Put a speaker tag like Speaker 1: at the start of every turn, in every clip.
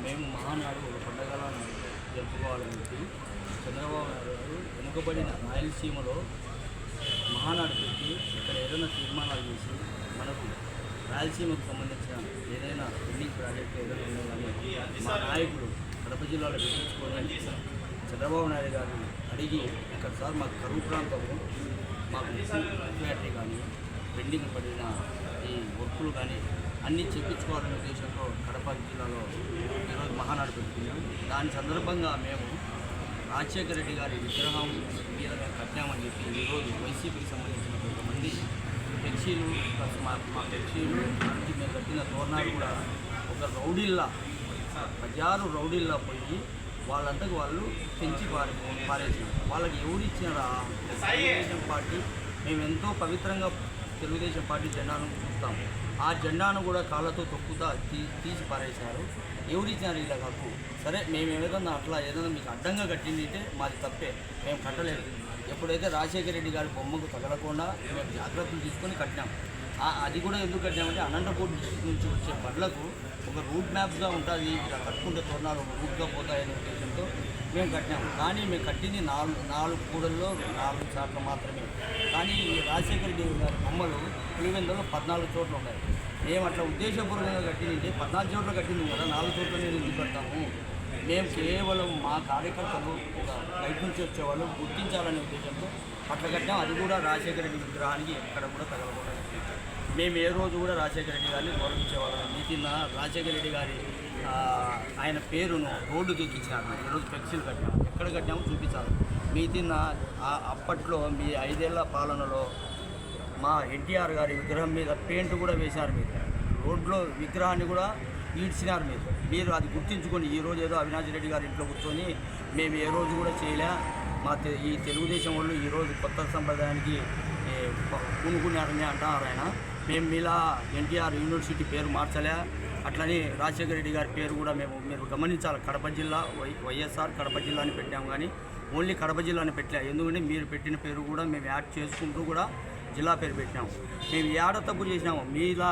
Speaker 1: మేము మహానాడు ఒక పండగలను జరుపుకోవాలని చెప్పి చంద్రబాబు నాయుడు గారు వెనుకబడిన రాయలసీమలో మహానాడు పెట్టి ఇక్కడ ఏదైనా తీర్మానాలు చేసి మనకు రాయలసీమకు సంబంధించిన ఏదైనా పెండింగ్ ప్రాజెక్ట్ ఏదైనా ఉండాలని మా నాయకులు కడప జిల్లాలో పెట్టించుకొని చంద్రబాబు నాయుడు గారిని అడిగి ఇక్కడ సార్ మాకు కరువు ప్రాంతంలో మాకు ఫ్యాక్టరీ కానీ పెండింగ్ పడిన ఈ వర్కులు కానీ అన్నీ చెప్పించుకోవాలనే ఉద్దేశంతో కడప జిల్లాలో ఈరోజు మహానాడు పెట్టుకున్నాం. దాని సందర్భంగా మేము రాజశేఖర రెడ్డి గారి విగ్రహం మీద కట్టామని చెప్పి ఈరోజు వైసీపీకి సంబంధించిన కొంతమంది ఫ్లెక్సీలు మా ఫ్లెక్సీలు దానికి మేము కట్టిన తోరణాలు కూడా ఒక రౌడీల్లా బజారు రౌడీల్లా పోయి వాళ్ళంతకు వాళ్ళు పెంచి పారేసినారు. వాళ్ళకి ఎవరిచ్చినారా? తెలుగుదేశం పార్టీ మేము ఎంతో పవిత్రంగా తెలుగుదేశం పార్టీ జెండాను చూస్తాము. ఆ జెండాను కూడా కాళ్ళతో తొక్కుతా తీసి పారేశారు. ఎవరిచ్చినారు ఇలా హక్కు? సరే మేము ఏదైనా అట్లా ఏదైనా మీకు అడ్డంగా కట్టింది అయితే మాది తప్పే, మేము కట్టలేదు. ఎప్పుడైతే రాజశేఖర రెడ్డి గారి బొమ్మకు తగలకుండా మేము జాగ్రత్తలు తీసుకొని కట్టినాం. అది కూడా ఎందుకు కట్టినామంటే అనంతపూర్ డిస్ట్రిక్ట్ నుంచి వచ్చే బండ్లకు ఒక రూట్ మ్యాప్గా ఉంటుంది, ఇలా కట్టుకుంటే తోరణాలు ఒక రూట్గా పోతాయనే ఉద్దేశంతో మేము కట్టినాము. కానీ మేము కట్టింది నాలుగు కూడల్లో 4 చోట్ల మాత్రమే. కానీ ఈ రాజశేఖర రెడ్డి గారి బొమ్మలు పులివెందులో 14 చోట్ల ఉన్నాయి. మేము అట్లా ఉద్దేశపూర్వకంగా కట్టింది 14 చోట్ల కట్టింది కదా, 4 చోట్ల నేను ఎందుకు కడతాము? మేము కేవలం మా కార్యకర్తలు ఒక బయట నుంచి వచ్చేవాళ్ళు గుర్తించాలనే ఉద్దేశంతో అట్లా కట్టాం. అది కూడా రాజశేఖర రెడ్డి విగ్రహానికి ఎక్కడ కూడా తగలకూడదు. మేము ఏ రోజు కూడా రాజశేఖర రెడ్డి గారిని గౌరవించేవాళ్ళం. నితిన్ రాజశేఖర రెడ్డి గారి ఆయన పేరును రోడ్డుకి ఎక్కించినారు. ఈరోజు ఫ్లెక్సీలు కట్టాము. ఎక్కడ కట్టామో చూపించాలి. నితిన్ అప్పట్లో మీ 5 ఏళ్ల పాలనలో మా ఎన్టీఆర్ గారి విగ్రహం మీద పెయింట్ కూడా వేశారు. మీరు రోడ్లో విగ్రహాన్ని కూడా ఈడ్చినారు. మీరు అది గుర్తించుకొని ఈరోజు ఏదో అవినాష్ రెడ్డి గారి ఇంట్లో కూర్చొని మేము ఏ రోజు కూడా చేయలే, మా ఈ తెలుగుదేశం వాళ్ళు ఈరోజు కొత్త సంప్రదాయానికి పూనుకున్నారని అంటారు ఆయన. మేము మీలా ఎన్టీఆర్ యూనివర్సిటీ పేరు మార్చలే, అట్లని రాజశేఖర రెడ్డి గారి పేరు కూడా మీరు గమనించాలి. కడప జిల్లా వైఎస్ఆర్ కడప జిల్లాని పెట్టాము, కానీ ఓన్లీ కడప జిల్లాని పెట్టలే. ఎందుకంటే మీరు పెట్టిన పేరు కూడా మేము యాడ్ చేసుకుంటూ కూడా జిల్లా పేరు పెట్టినాము. మేము ఏడ తప్పు చేసినాము? మీలా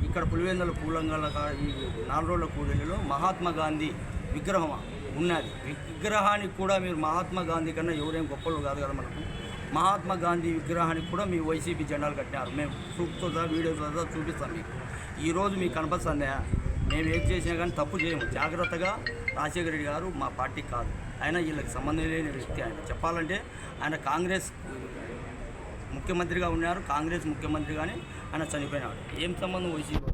Speaker 1: ఇక్కడ పులివెందుల పూలంగల ఈ 4 రోజుల కూడలిలో మహాత్మా గాంధీ విగ్రహం ఉన్నది. విగ్రహానికి కూడా మీరు మహాత్మా గాంధీ కన్నా ఎవరేం గొప్పలు కాదు కదా మనకు. మహాత్మా గాంధీ విగ్రహానికి కూడా మీ వైసీపీ జెండాలు కట్టినారు. మేము ప్రూఫ్తో సహా వీడియోతో సహా చూపిస్తాం మీకు. ఈరోజు మీకు కనపస్తుందా? మేము ఏం చేసినా కానీ తప్పు చేయము. జాగ్రత్తగా రాజశేఖర రెడ్డి గారు మా పార్టీ కాదు, ఆయన వీళ్ళకి సంబంధం లేని వ్యక్తి. ఆయన చెప్పాలంటే ఆయన కాంగ్రెస్ ముఖ్యమంత్రిగా ఉన్నారు, కాంగ్రెస్ ముఖ్యమంత్రి కానీ ఆయన చనిపోయినాడు. ఏం సంబంధం వైసీపీ?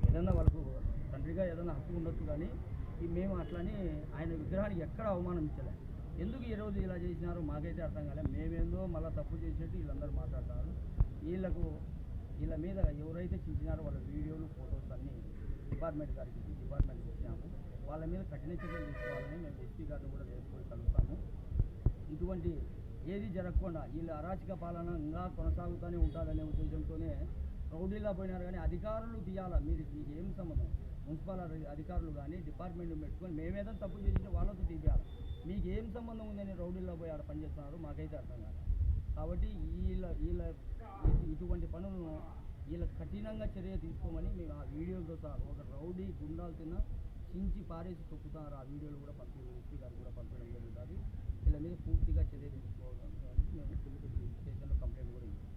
Speaker 1: ఏదన్నా వాళ్ళకు తండ్రిగా ఏదైనా హక్కు ఉండొచ్చు, కానీ మేము అట్లని ఆయన విగ్రహానికి ఎక్కడ అవమానించలే. ఎందుకు ఈరోజు ఇలా చేసినారో మాకైతే అర్థం కాలేదు. మేమేందో మళ్ళీ తప్పు చేసినట్టు వీళ్ళందరూ మాట్లాడతారు. వీళ్ళ మీద ఎవరైతే చించినారో వాళ్ళ వీడియోలు ఫొటోస్ అన్నీ డిపార్ట్మెంట్కి ఇచ్చినాము. వాళ్ళ మీద కఠిన చర్యలు తీసుకోవాలని మేము ఎస్పీ గారిని కూడా వేసుకొని కలుస్తాము. ఇటువంటి ఏది జరగకుండా వీళ్ళ అరాచక పాలన ఇంకా కొనసాగుతూనే ఉంటుందనే ఉద్దేశంతోనే రౌడీలా పోయినారు. కానీ అధికారులు తీయాలా? మీకు ఏం సంబంధం? మున్సిపల్ అధికారులు కానీ డిపార్ట్మెంట్ పెట్టుకొని మేమేదో తప్పు చేసింటే వాళ్ళతో తీయాలి. మీకు ఏం సంబంధం ఉందని రౌడీల్లో పోయి ఆడ పనిచేస్తున్నారు? మాకైతే అర్థం కాదు. కాబట్టి వీళ్ళ ఇటువంటి పనులను వీళ్ళ కఠినంగా చర్య తీసుకోమని మేము ఆ వీడియోలతో సహా ఒక రౌడీ గుండాలు చించి పారేసి తొక్కుతున్నారు. ఆ వీడియోలు కూడా ఎస్పీ గారు కూడా పంపించడం జరుగుతుంది. వీళ్ళ మీద పూర్తిగా చర్య తీసుకోవాలని మేము స్టేషన్లో కంప్లైంట్ కూడా ఇస్తాం.